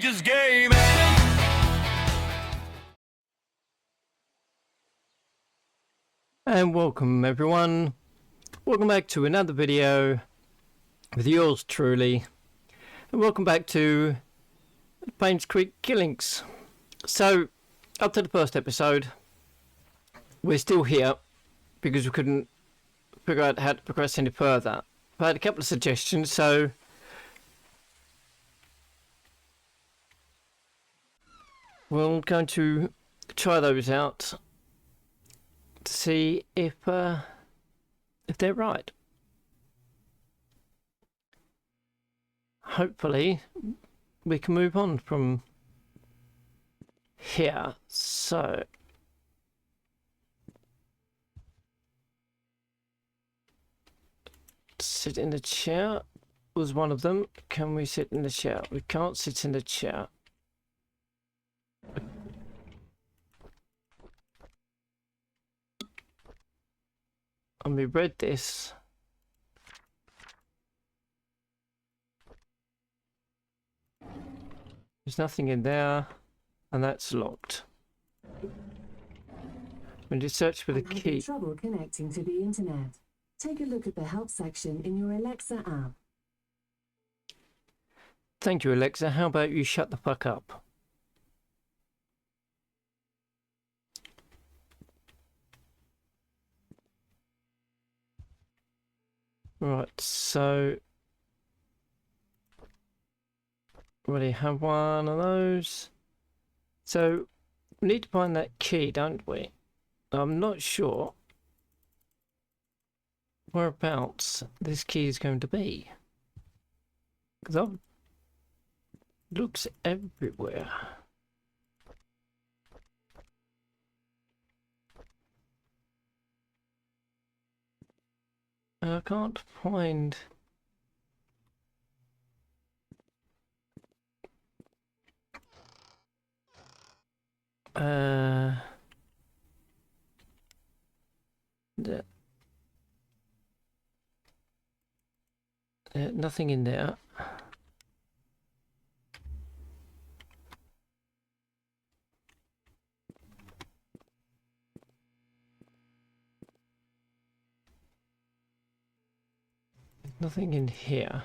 his game. And welcome everyone, welcome back to another video with yours truly, and welcome back to Painscreek Killings. So, up to the first episode, we're still here because we couldn't figure out how to progress any further. I had a couple of suggestions, so we're going to try those out to see if they're right. Hopefully we can move on from here. So sit in the chair was one of them. Can we sit in the chair? We can't sit in the chair. And we read this. There's nothing in there, and that's locked. We need to search for the key. Trouble connecting to the internet. Take a look at the help section in your Alexa app. Thank you, Alexa. How about you shut the fuck up? Right, so already have one of those. So we need to find that key, don't we? I'm not sure whereabouts this key is going to be, because it looks everywhere. I can't find nothing in there. Nothing in here.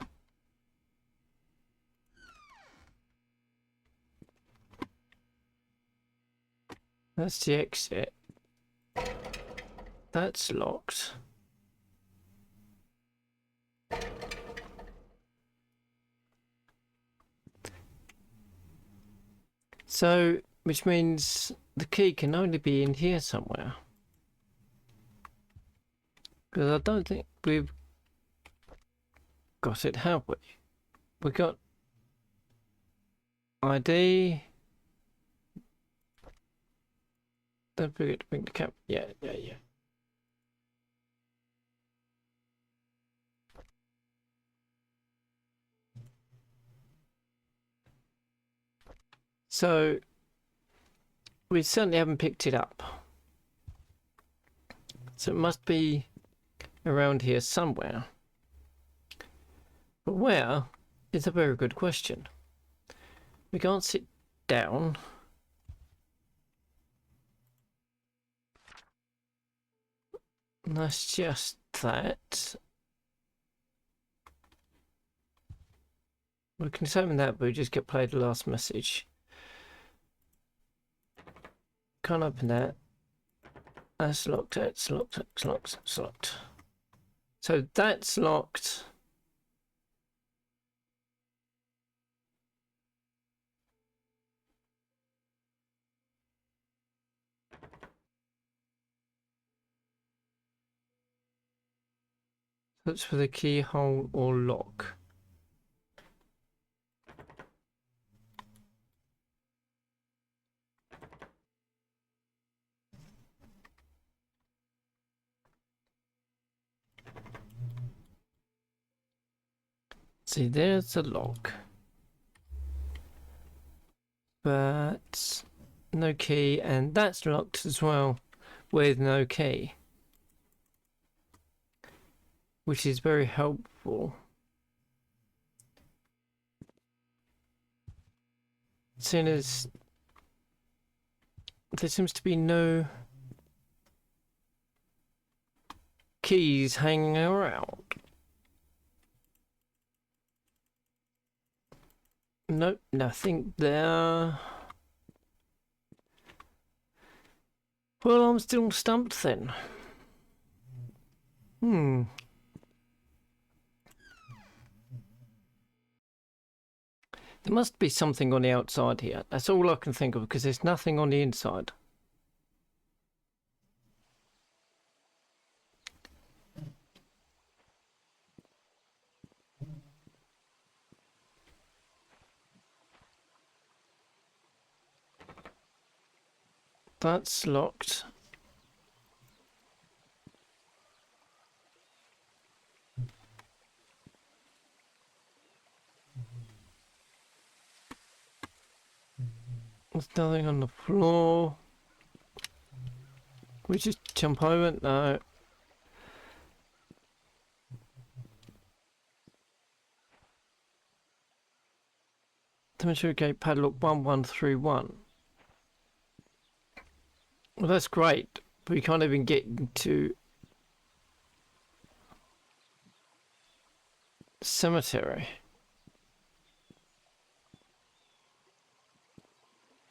That's the exit. That's locked. So, which means the key can only be in here somewhere. Because I don't think we've got it, have we? We got ID. Don't forget to bring the cap. Yeah. So we certainly haven't picked it up. So it must be around here somewhere. But where is a very good question. We can't sit down. And that's just that. We can summon that, but we just get played the last message. Can't open that. That's locked. It's locked. It's locked. It's locked. So that's locked. Search for the keyhole or lock. See, there's a lock. But no key, and that's locked as well with no key, which is very helpful. seeing as there seems to be no keys hanging around. Nope, nothing there. Well, I'm still stumped then. There must be something on the outside here. That's all I can think of, because there's nothing on the inside. That's locked. There's nothing on the floor. We just jump over it? No. Dimensional gate padlock 1131. Well, that's great. But we can't even get into cemetery.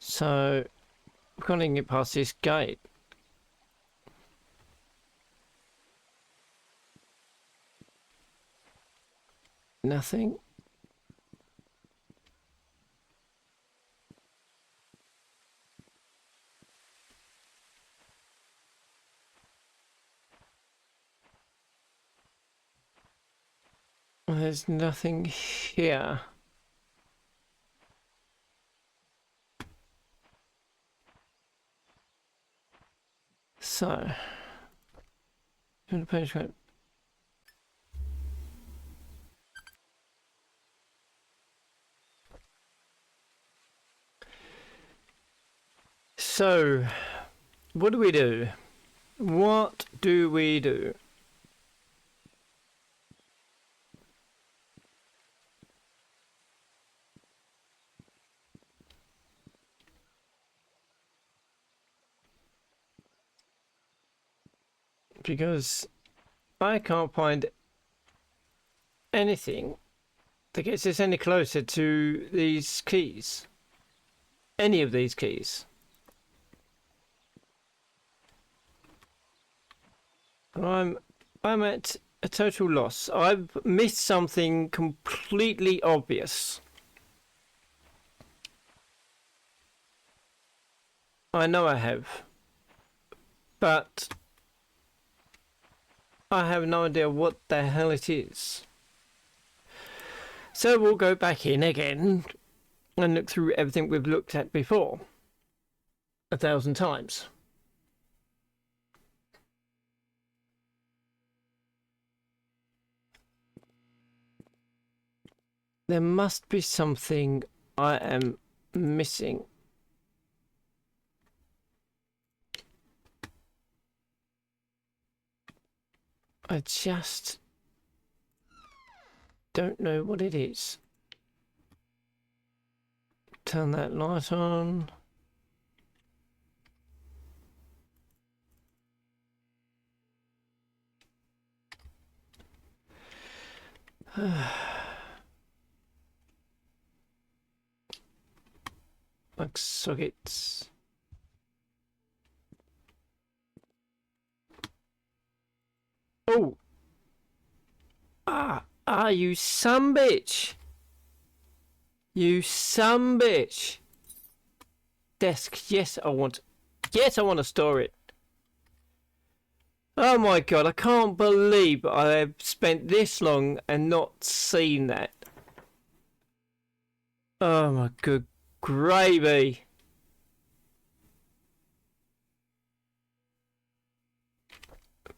So we can't even get past this gate. Nothing. There's nothing here. So, in the page right. So, what do we do? What do we do? Because I can't find anything that gets us any closer to these keys. Any of these keys. I'm at a total loss. I've missed something completely obvious. I know I have. But I have no idea what the hell it is. So we'll go back in again and look through everything we've looked at before 1,000 times. There must be something I am missing. I just don't know what it is. Turn that light on. Plug sockets. Oh! You sumbitch! You sumbitch! Desk, yes, I want to store it. Oh my god, I can't believe I've spent this long and not seen that. Oh my good gravy.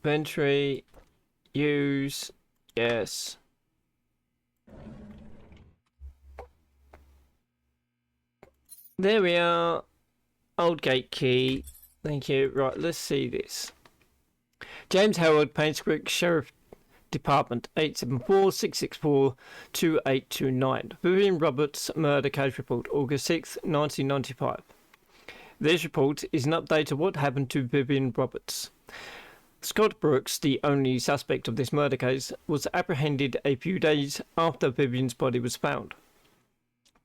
Inventory, use, yes. There we are. Old gate key. Thank you. Right, let's see this. James Howard, Painscreek Sheriff Department 874-664-2829. Vivian Roberts Murder Case Report, August 6, 1995. This report is an update of what happened to Vivian Roberts. Scott Brooks, the only suspect of this murder case, was apprehended a few days after Vivian's body was found.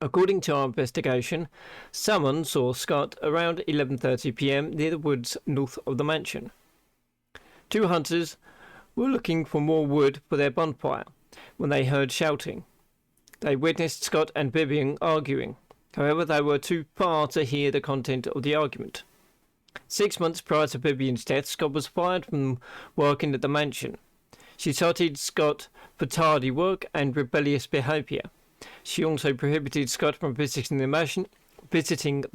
According to our investigation, someone saw Scott around 11:30 p.m. near the woods north of the mansion. Two hunters were looking for more wood for their bonfire when they heard shouting. They witnessed Scott and Vivian arguing. However, they were too far to hear the content of the argument. 6 months prior to Vivian's death, Scott was fired from working at the mansion. She cited Scott for tardy work and rebellious behaviour. She also prohibited Scott from visiting the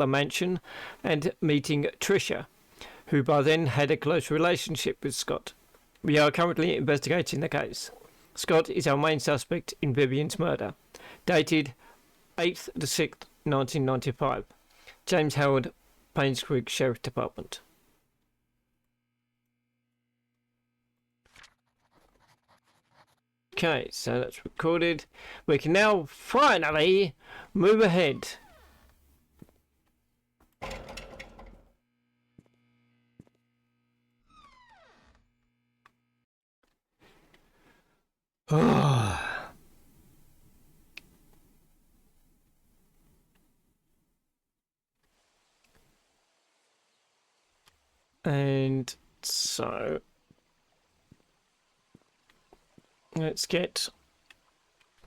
mansion and meeting Tricia, who by then had a close relationship with Scott. We are currently investigating the case. Scott is our main suspect in Vivian's murder. Dated 8th to 6th, 1995. James Howard, Painscreek Sheriff Department. Okay, so that's recorded. We can now finally move ahead. And so let's get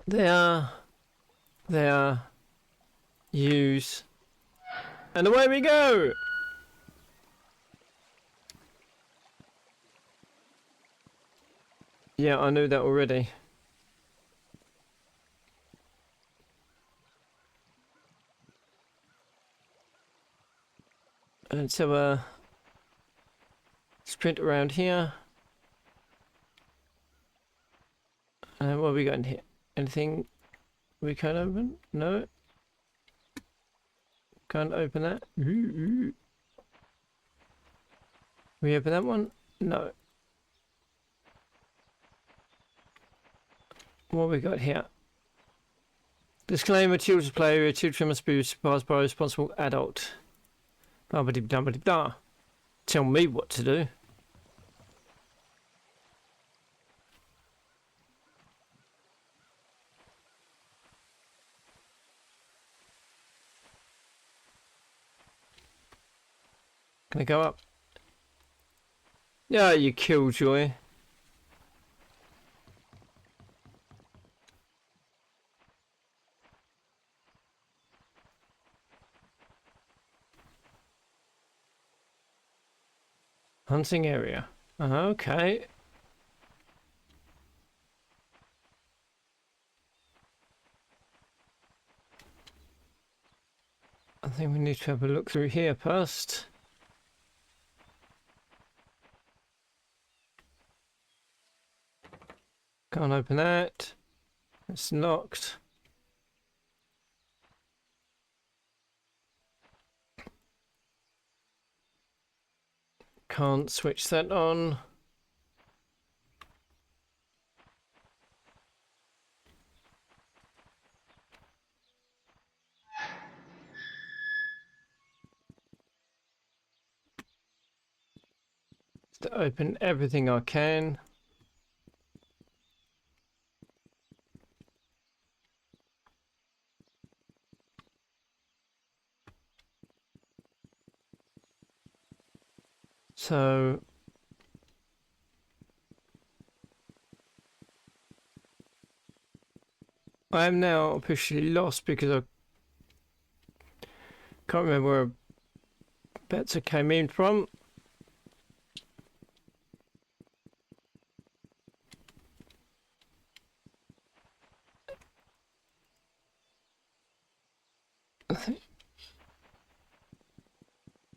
there, use, and away we go. Yeah, I knew that already. And so sprint around here. And what have we got in here? Anything we can't open? No. Can't open that. We open that one? No. What have we got here? Disclaimer, children's play area. Children must be supervised by a responsible adult. Blah. Tell me what to do. Can I go up? Yeah, you killjoy. Hunting area. Okay. I think we need to have a look through here first. Can't open that. It's locked. Can't switch that on. To open everything I can. So I am now officially lost because I can't remember where Betsa came in from.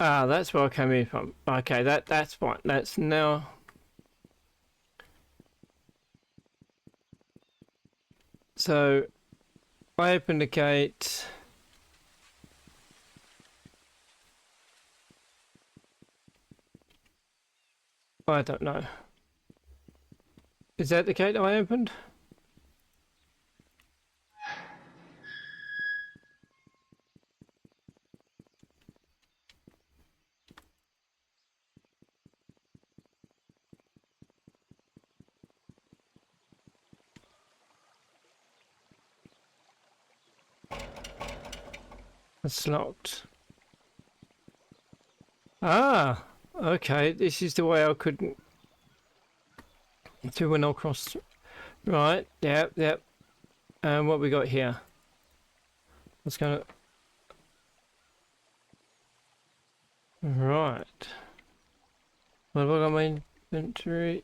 Ah, that's where I came in from. Okay, that's fine. That's now. So I open the gate. I don't know. Is that the gate I opened? It's locked. Ah, okay. This is the way I couldn't do when I crossed. Right. Yep. Yep. And what we got here? Let's go. Right. What have I got in my inventory?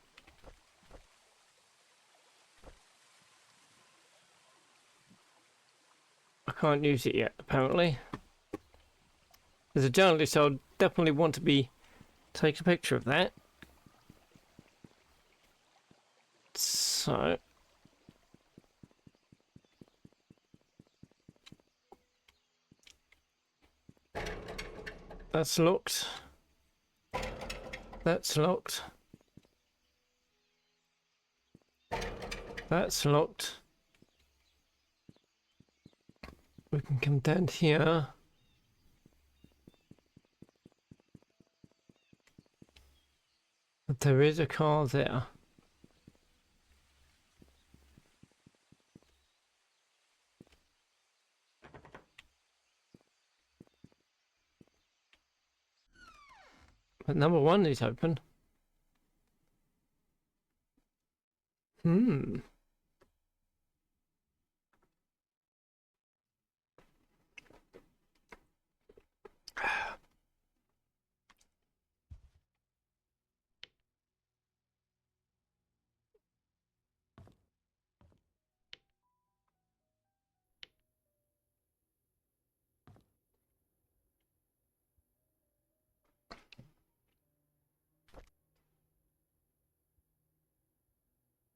I can't use it yet, apparently. As a journalist, I'll definitely want to take a picture of that. So that's locked. That's locked. That's locked. We can come down here. But there is a car there. But number one is open. Hmm.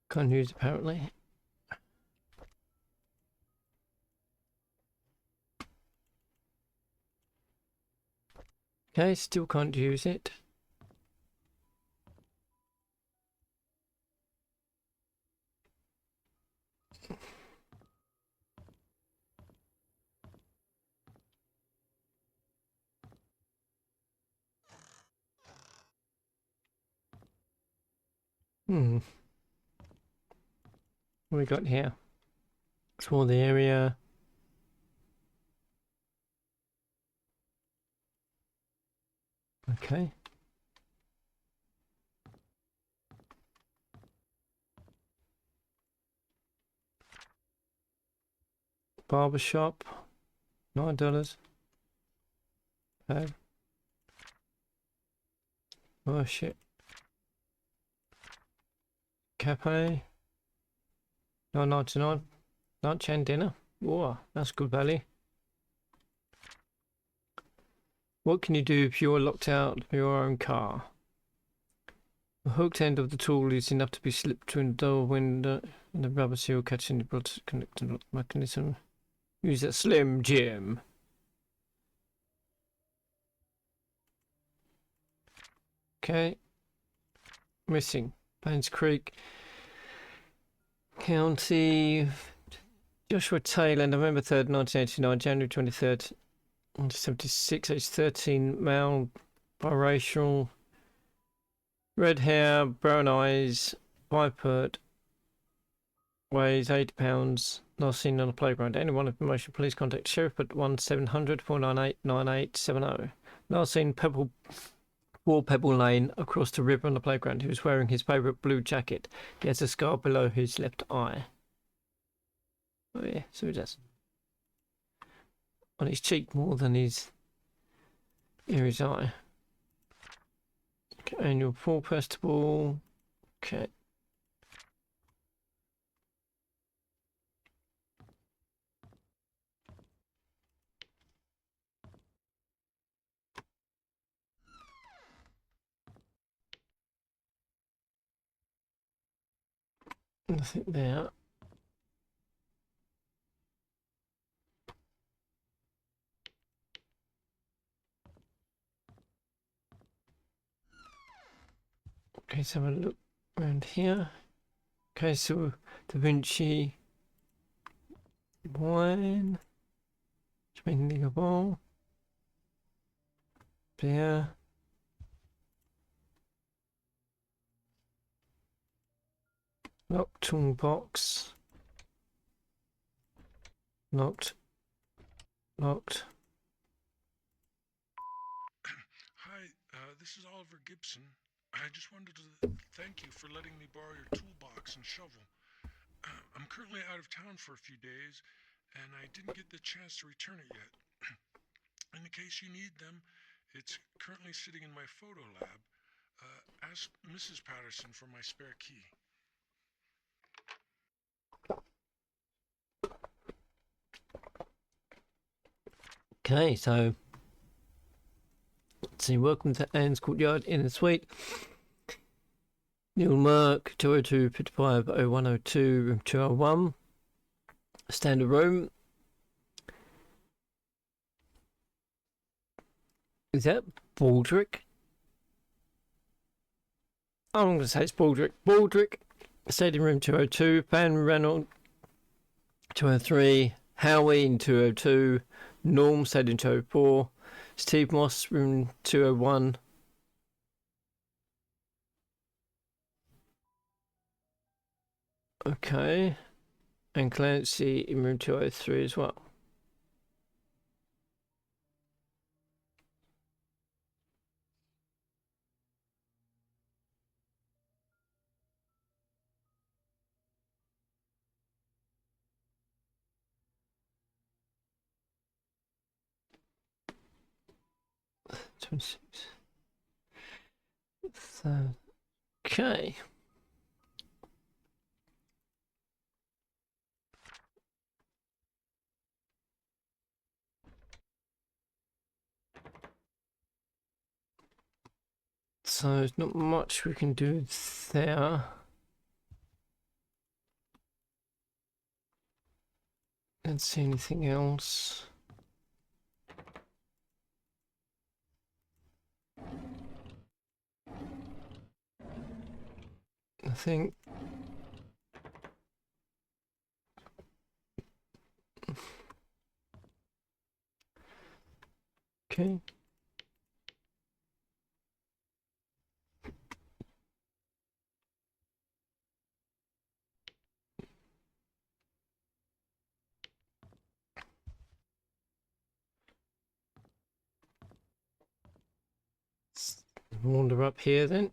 Can't use apparently. Okay, still can't use it. Hmm. What we got here? Explore the area. Okay. Barber shop. $9. Oh shit. Cafe. $9.99. Lunch and dinner. Whoa, that's good value. What can you do if you're locked out of your own car? The hooked end of the tool is enough to be slipped between the door window and the rubber seal catching the blood connecting mechanism. Use that Slim Jim. Okay. Missing. Painscreek County. Joshua Taylor, November 3rd, 1989, January 23rd, 1976, age 13, male, biracial, red hair, brown eyes, 5 foot, weighs 80 pounds, last seen on a playground. Anyone information, please contact Sheriff at 1-700-498-9870. Last seen Pebble Lane across the river on the playground. He was wearing his favourite blue jacket. He has a scar below his left eye. Oh yeah, so he does. On his cheek more than his eye. Okay, annual fall festival. Okay. Nothing there. Okay, let's have a look around here. Okay, so Da Vinci wine, Ball, beer, locked box, locked. Hi, this is Oliver Gibson. I just wanted to thank you for letting me borrow your toolbox and shovel. I'm currently out of town for a few days, and I didn't get the chance to return it yet. In the case you need them, it's currently sitting in my photo lab. Ask Mrs. Patterson for my spare key. Okay, so let's see. Welcome to Anne's Courtyard in the Suite. Neil Merck, 202 55 0102, room 201. Standard room. Is that Baldrick? I'm going to say it's Baldrick. Baldrick, stayed in room 202. Pan Reynolds, 203. Howie in 202. Norm stayed in 204. Steve Moss, room 201. Okay. And Clancy in room 203 as well. So, okay. So there's not much we can do there. Don't see anything else. Nothing. Okay. Let's wander up here then.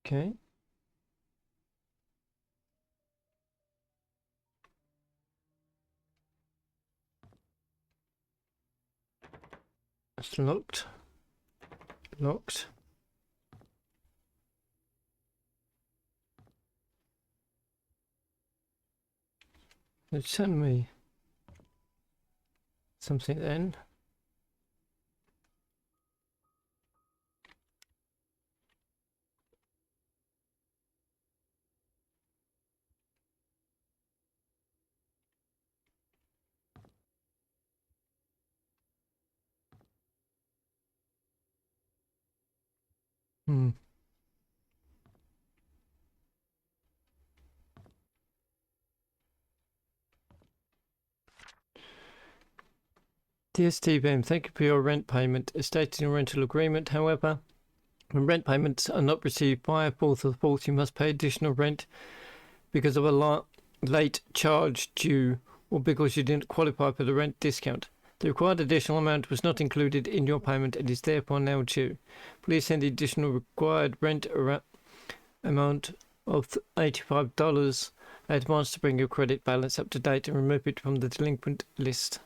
Okay. It's locked. Locked. It's telling me something then. Hmm. Dear Steve M, thank you for your rent payment. As stated in your rental agreement, however, when rent payments are not received by a 4th of the 4th, you must pay additional rent because of a late charge due or because you didn't qualify for the rent discount. The required additional amount was not included in your payment and is therefore now due. Please send the additional required rent amount of $85 advance to bring your credit balance up to date and remove it from the delinquent list.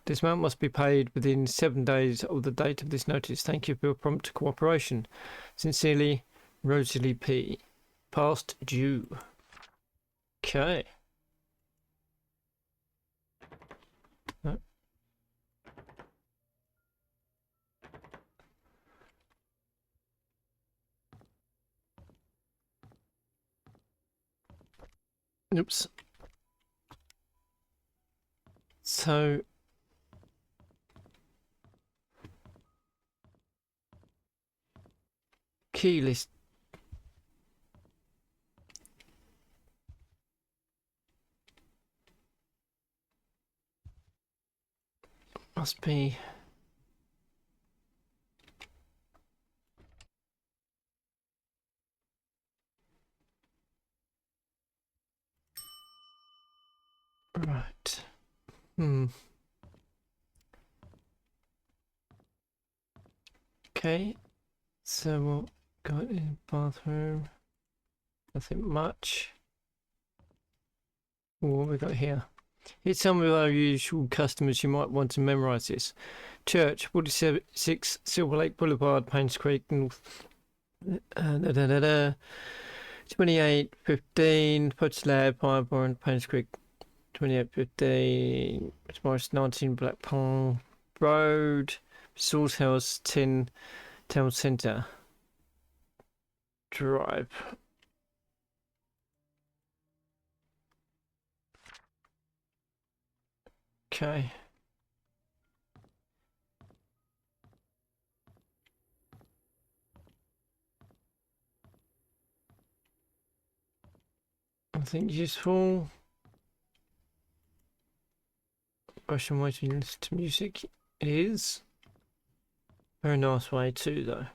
This amount must be paid within 7 days of the date of this notice. Thank you for your prompt cooperation. Sincerely, Rosalie P. Past due. Okay. No. Oops. So key list must be. Right. Okay. So what got in bathroom? Nothing much. What have we got here? Here's some of our usual customers. You might want to memorize this. Church, 46 Silver Lake Boulevard, Painscreek, North. 2815, Pudge Lab, Fireborn, Painscreek, 2815, Morris 19, Black Palm Road, Source House 10, Town Centre Drive. Okay. I think useful. Russian way to listen to music. It is. Very nice way too, though.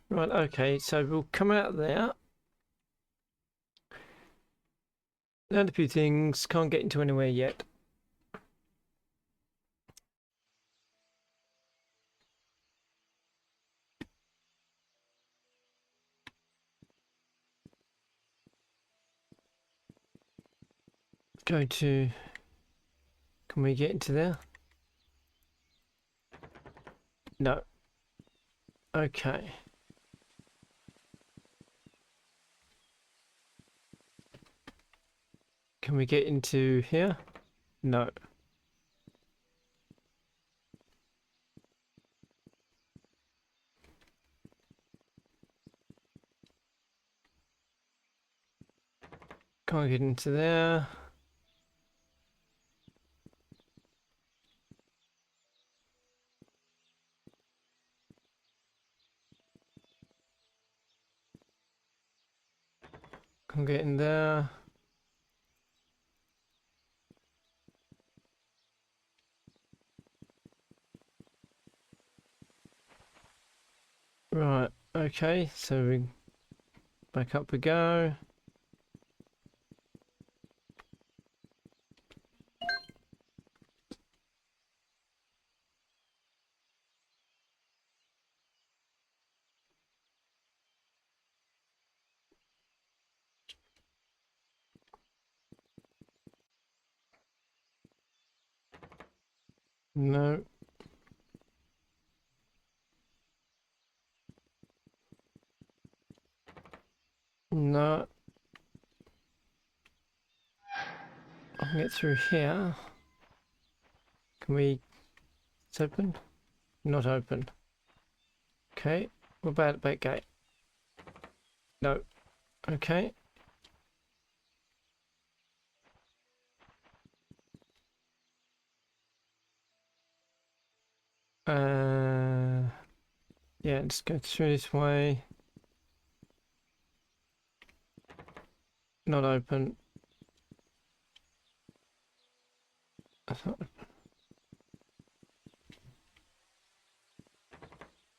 Right, okay, so we'll come out there. Learned a few things, can't get into anywhere yet. Go to. Can we get into there? No. Okay. Can we get into here? No. Can't get into there. Can't get in there. Right, okay, so we back up we go. No. No. I can get through here. Can we? It's open? Not open. Okay. What about the back gate? No. Okay. Yeah, let's go through this way. Not open. That's not open.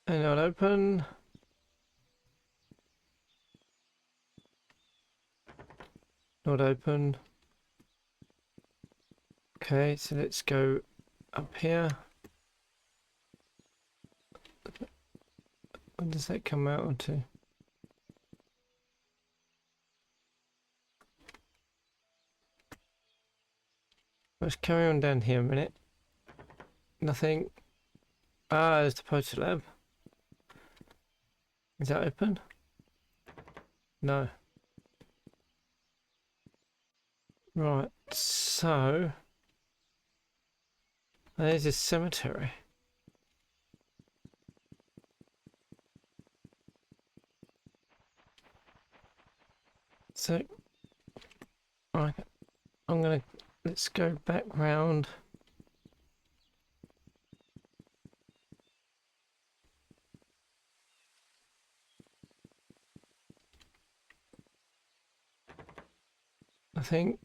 And not open. Not open. Okay, so let's go up here. When does that come out onto? Let's carry on down here a minute. Nothing. Ah, there's the poster lab. Is that open? No. Right, so there's a cemetery. So I'm gonna let's go back round. Nothing.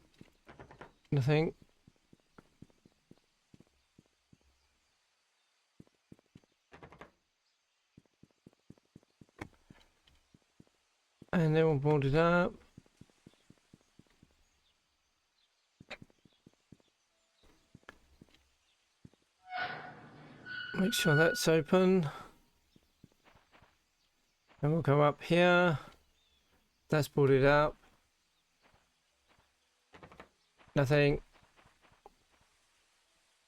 And they're all boarded up. Make sure that's open. And we'll go up here. That's boarded up. Nothing.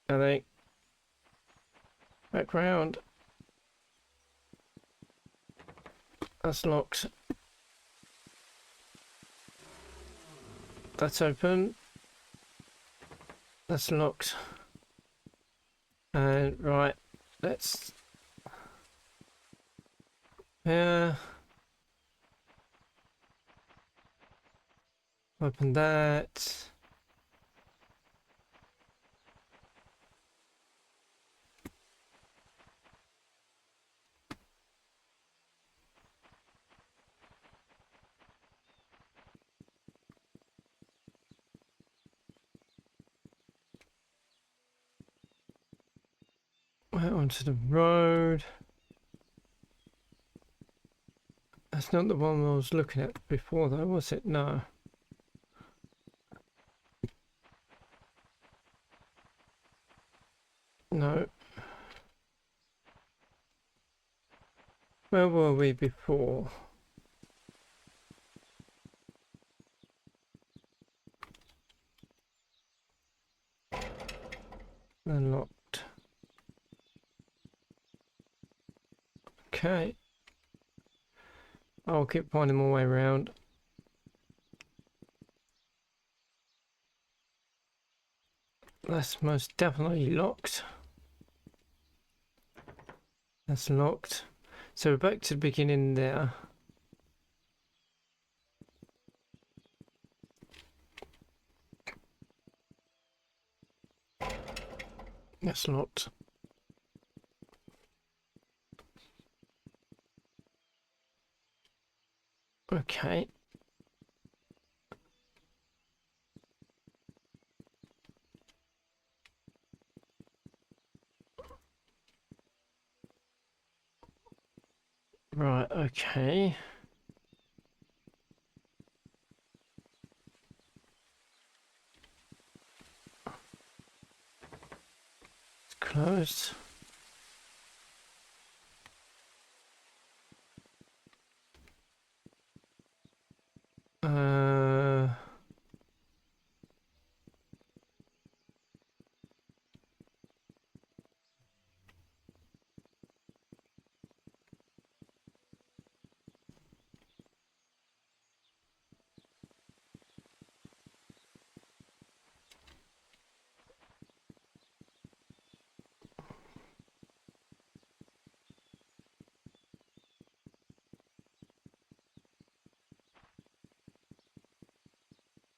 Nothing. Back round. That's locked. That's open. That's locked. And right, let's... Yeah. Open that. Out onto the road. That's not the one I was looking at before though, was it? No. No. Where were we before? Unlocked. Okay. I'll keep finding my way around. That's most definitely locked. That's locked. So we're back to the beginning there. That's locked. Okay. Right, okay. It's closed.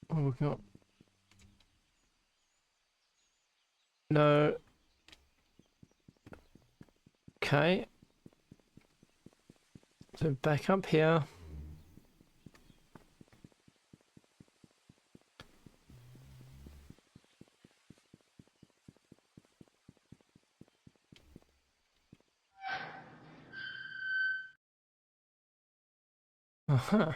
What have we got? No. Okay. So back up here. Uh-huh.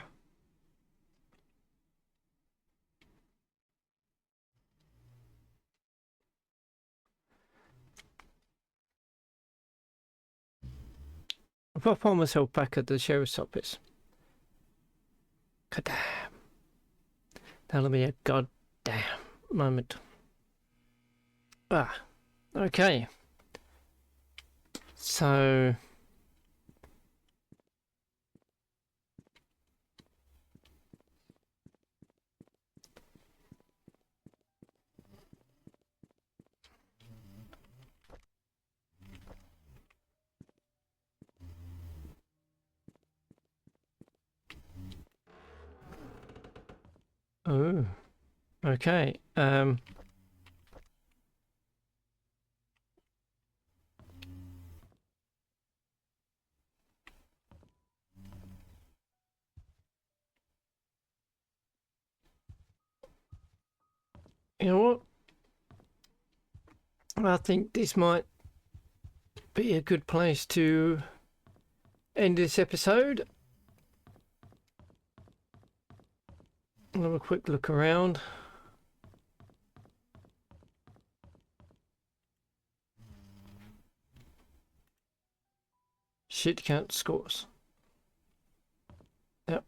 If I find myself back at the sheriff's office. God damn. That'll be a goddamn moment. Ah. Okay. So... Oh. Okay. You know what? I think this might be a good place to end this episode. I'll have a quick look around. Shit count scores. Yep.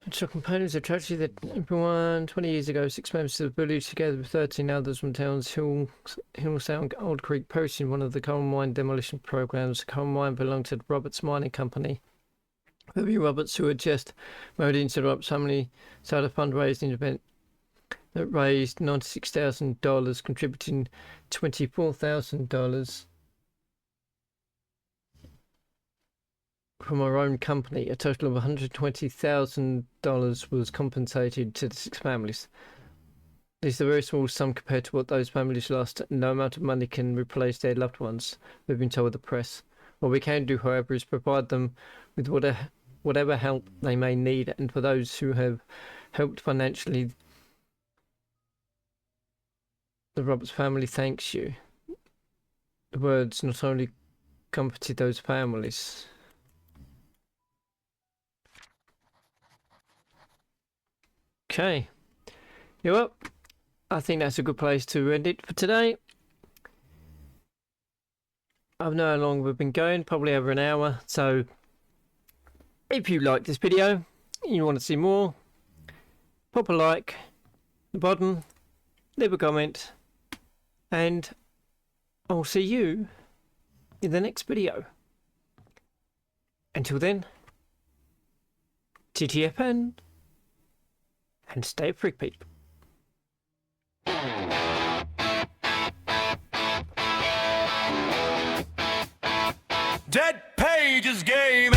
Actual components of tragedy that everyone 20 years ago, 6 members of the village together with 13 others from towns Hillsound, Old Creek perished in one of the coal mine demolition programs. The coal mine belonged to the Roberts Mining Company. Bobby Roberts, who had just moved into the Roberts family, started a fundraising event that raised $96,000, contributing $24,000 from our own company. A total of $120,000 was compensated to the 6 families. This is a very small sum compared to what those families lost. No amount of money can replace their loved ones, we've been told the press. What we can do, however, is provide them with whatever help they may need, and for those who have helped financially, the Roberts family thanks you. The words not only comforted those families. Okay. You know what? I think that's a good place to end it for today. I don't know how long we've been going, probably over an hour. So if you like this video and you want to see more, pop a like at the bottom, leave a comment, and I'll see you in the next video. Until then, TTFN, and stay freak people. Dead Pages game.